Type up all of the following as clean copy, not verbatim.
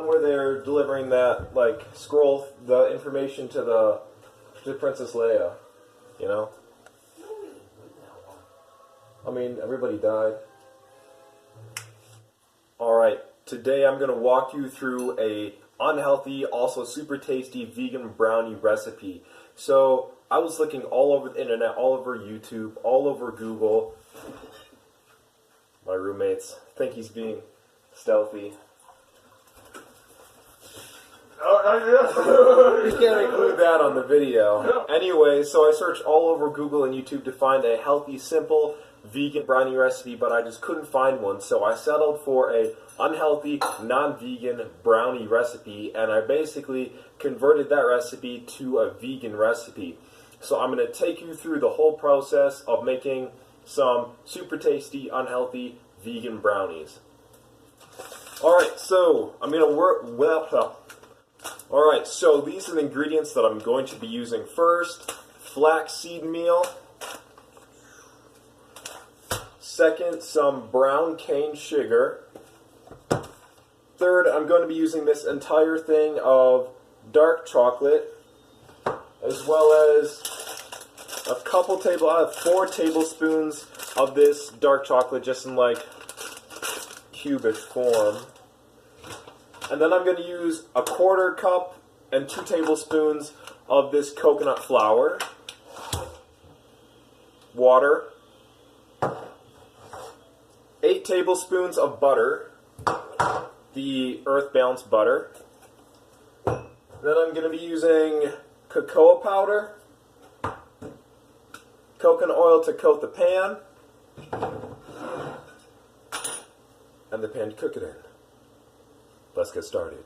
where they're delivering that, like, scroll the information to Princess Leia, you know? I mean, everybody died. Alright, today I'm going to walk you through a unhealthy, also super tasty vegan brownie recipe. So, I was looking all over the internet, all over YouTube, all over Google. My roommates think he's being stealthy. You can't include that on the video. Anyway, so I searched all over Google and YouTube to find a healthy, simple, vegan brownie recipe, but I just couldn't find one, so I settled for a unhealthy, non-vegan brownie recipe, and I basically converted that recipe to a vegan recipe. So I'm going to take you through the whole process of making some super tasty, unhealthy, vegan brownies. Alright, so I'm going to Alright, so these are the ingredients that I'm going to be using first. Flaxseed meal. Second, some brown cane sugar. Third, I'm going to be using this entire thing of dark chocolate, as well as I have 4 tablespoons of this dark chocolate, just in like cubic form. And then I'm going to use a 1/4 cup and 2 tablespoons of this coconut flour, water, 8 tablespoons of butter, the Earth Balance butter. Then I'm going to be using cocoa powder, coconut oil to coat the pan, and the pan to cook it in. Let's get started.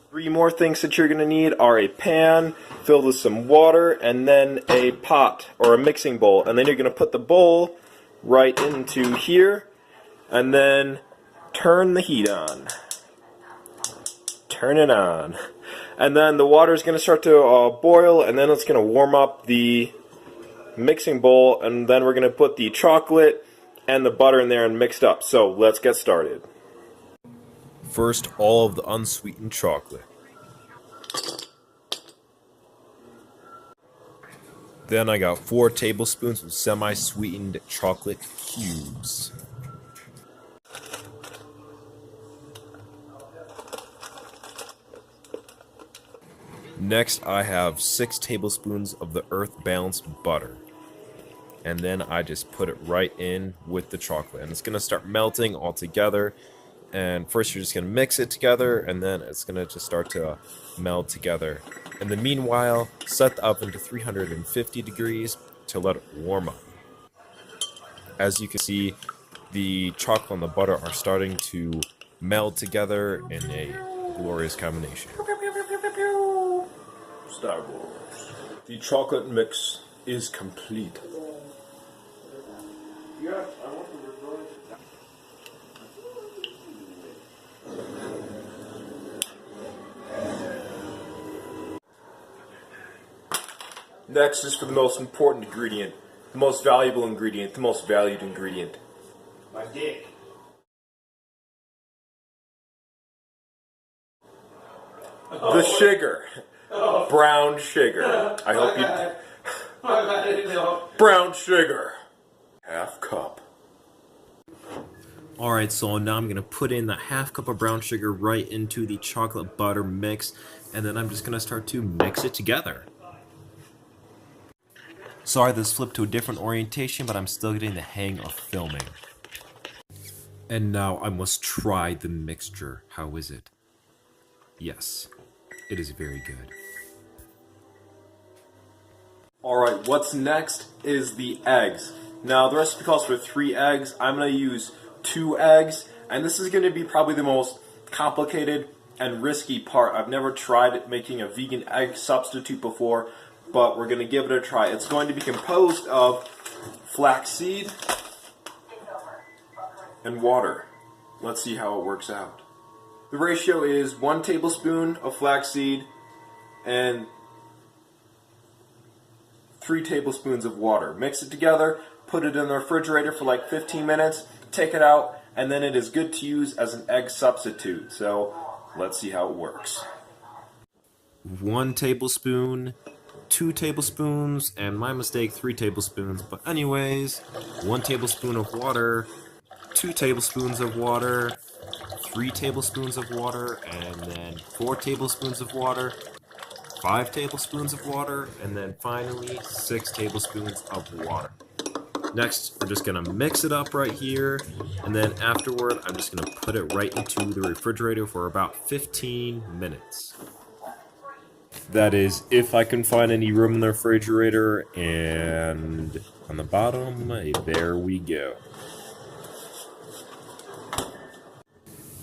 3 more things that you're going to need are a pan filled with some water and then a pot or a mixing bowl. And then you're going to put the bowl right into here and then turn the heat on. Turn it on. And then the water is going to start to boil, and then it's going to warm up the mixing bowl, and then we're going to put the chocolate and the butter in there and mixed up. So let's get started. First, all of the unsweetened chocolate. Then I got 4 tablespoons of semi-sweetened chocolate cubes. Next, I have 6 tablespoons of the Earth Balance butter. And then I just put it right in with the chocolate. And it's going to start melting all together. And first you're just going to mix it together, and then it's going to just start to meld together. In the meanwhile, set the oven to 350 degrees to let it warm up. As you can see, the chocolate and the butter are starting to meld together in a glorious combination. Star Wars. The chocolate mix is complete. Next is for the most important ingredient, the most valuable ingredient, the most valued ingredient. My dick. The sugar. Brown sugar. I hope you... Brown sugar. Half cup. Alright, so now I'm going to put in the half cup of brown sugar right into the chocolate butter mix, and then I'm just going to start to mix it together. Sorry this flipped to a different orientation, but I'm still getting the hang of filming. And now I must try the mixture. How is it? Yes, it is very good. Alright, what's next is the eggs. Now the recipe calls for 3 eggs. I'm going to use 2 eggs, and this is going to be probably the most complicated and risky part. I've never tried making a vegan egg substitute before, but we're going to give it a try. It's going to be composed of flaxseed and water. Let's see how it works out. The ratio is 1 tablespoon of flaxseed and 3 tablespoons of water. Mix it together, put it in the refrigerator for like 15 minutes, take it out, and then it is good to use as an egg substitute. So Let's see how it works. 1 tablespoon, 2 tablespoons, and my mistake, 3 tablespoons. But anyways, 1 tablespoon of water, 2 tablespoons of water, 3 tablespoons of water, and then 4 tablespoons of water, 5 tablespoons of water, and then finally 6 tablespoons of water. Next, we're just going to mix it up right here, and then afterward, I'm just going to put it right into the refrigerator for about 15 minutes. That is, if I can find any room in the refrigerator, and on the bottom, there we go.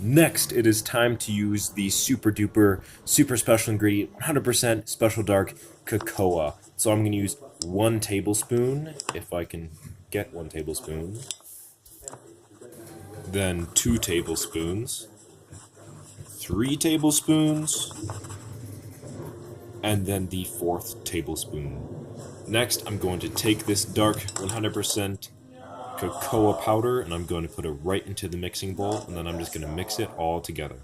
Next, it is time to use the super duper, super special ingredient, 100% special dark cocoa. So I'm going to use 1 tablespoon, if I can get 1 tablespoon. Then 2 tablespoons. 3 tablespoons. And then the 4th tablespoon. Next, I'm going to take this dark 100% cocoa powder and I'm going to put it right into the mixing bowl, and then I'm just going to mix it all together.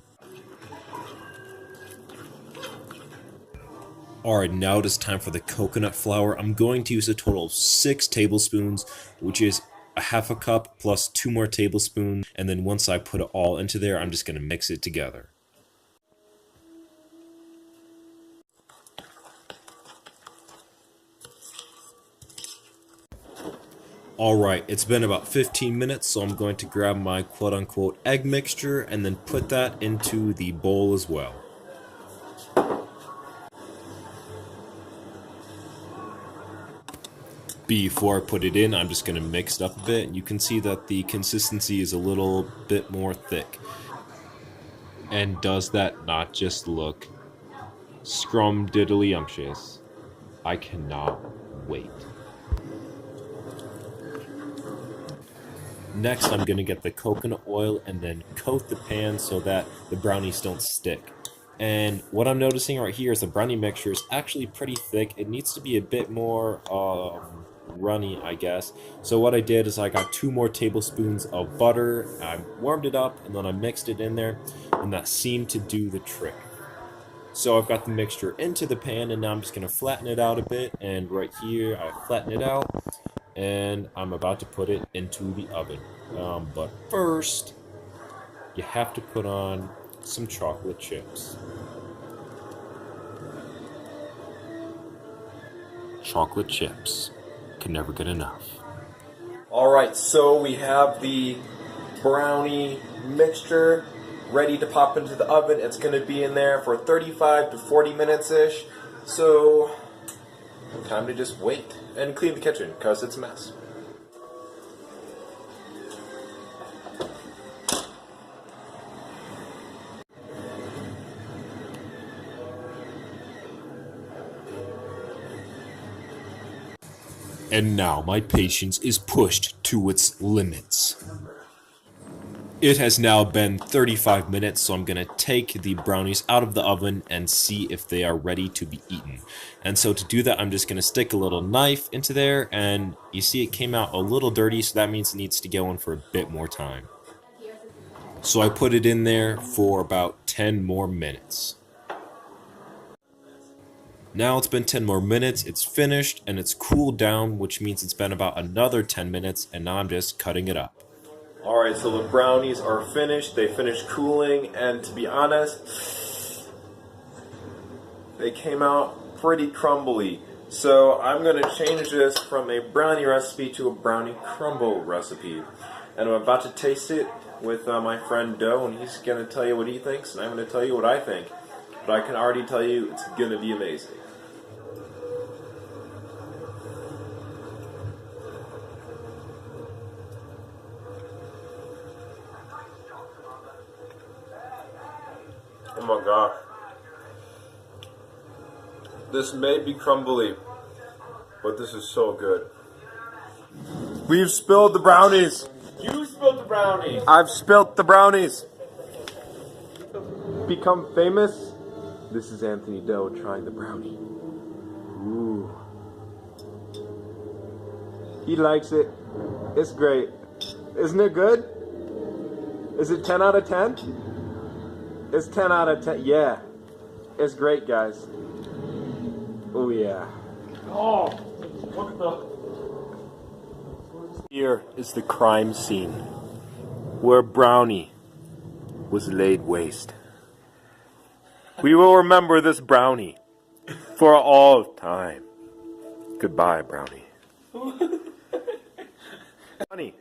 Alright, now it is time for the coconut flour. I'm going to use a total of 6 tablespoons, which is a half a cup plus 2 more tablespoons, and then once I put it all into there, I'm just going to mix it together. Alright, it's been about 15 minutes, so I'm going to grab my quote-unquote egg mixture and then put that into the bowl as well. Before I put it in, I'm just going to mix it up a bit. You can see that the consistency is a little bit more thick. And does that not just look scrum-diddly-umptious? I cannot wait. Next, I'm going to get the coconut oil and then coat the pan so that the brownies don't stick. And what I'm noticing right here is the brownie mixture is actually pretty thick. It needs to be a bit more runny, I guess. So what I did is I got 2 more tablespoons of butter. I warmed it up and then I mixed it in there, and that seemed to do the trick. So I've got the mixture into the pan, and now I'm just going to flatten it out a bit. And right here, I flatten it out. And I'm about to put it into the oven. But first, you have to put on some chocolate chips. Chocolate chips. Can never get enough. Alright, so we have the brownie mixture ready to pop into the oven. It's going to be in there for 35 to 40 minutes-ish. So, time to just wait and clean the kitchen, because it's a mess. And now my patience is pushed to its limits. It has now been 35 minutes, so I'm going to take the brownies out of the oven and see if they are ready to be eaten. And so to do that, I'm just going to stick a little knife into there, and you see it came out a little dirty, so that means it needs to go in for a bit more time. So I put it in there for about 10 more minutes. Now it's been 10 more minutes, it's finished, and it's cooled down, which means it's been about another 10 minutes, and now I'm just cutting it up. Alright, so the brownies are finished, they finished cooling, and to be honest, they came out pretty crumbly. So I'm going to change this from a brownie recipe to a brownie crumble recipe. And I'm about to taste it with my friend Doe, and he's going to tell you what he thinks, and I'm going to tell you what I think. But I can already tell you it's going to be amazing. Oh my gosh. This may be crumbly, but this is so good. We've spilled the brownies. You spilled the brownies. I've spilt the brownies. Become famous. This is Anthony Doe trying the brownie. Ooh. He likes it. It's great. Isn't it good? Is it 10 out of 10? It's 10 out of 10. Yeah. It's great, guys. Oh, yeah. Oh, what the? Here is the crime scene where Brownie was laid waste. We will remember this Brownie for all time. Goodbye, Brownie. Funny.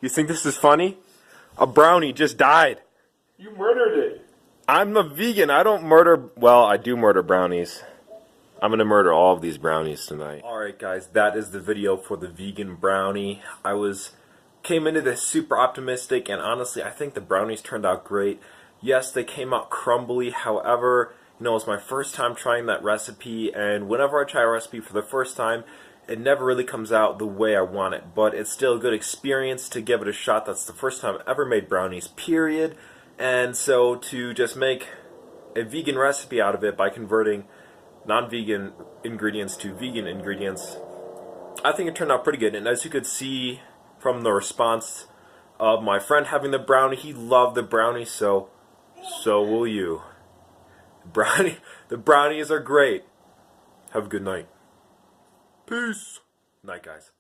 You think this is funny? A brownie just died. You murdered it. I'm a vegan. I don't murder. Well, I do murder brownies. I'm gonna murder all of these brownies tonight. Alright guys, that is the video for the vegan brownie. Came into this super optimistic, and honestly I think the brownies turned out great. Yes, they came out crumbly, however, you know, it was my first time trying that recipe, and whenever I try a recipe for the first time, it never really comes out the way I want it, but it's still a good experience to give it a shot. That's the first time I ever made brownies, period. And so to just make a vegan recipe out of it by converting non-vegan ingredients to vegan ingredients, I think it turned out pretty good. And as you could see from the response of my friend having the brownie, he loved the brownie, so will you. The brownies are great. Have a good night. Peace. Night, guys.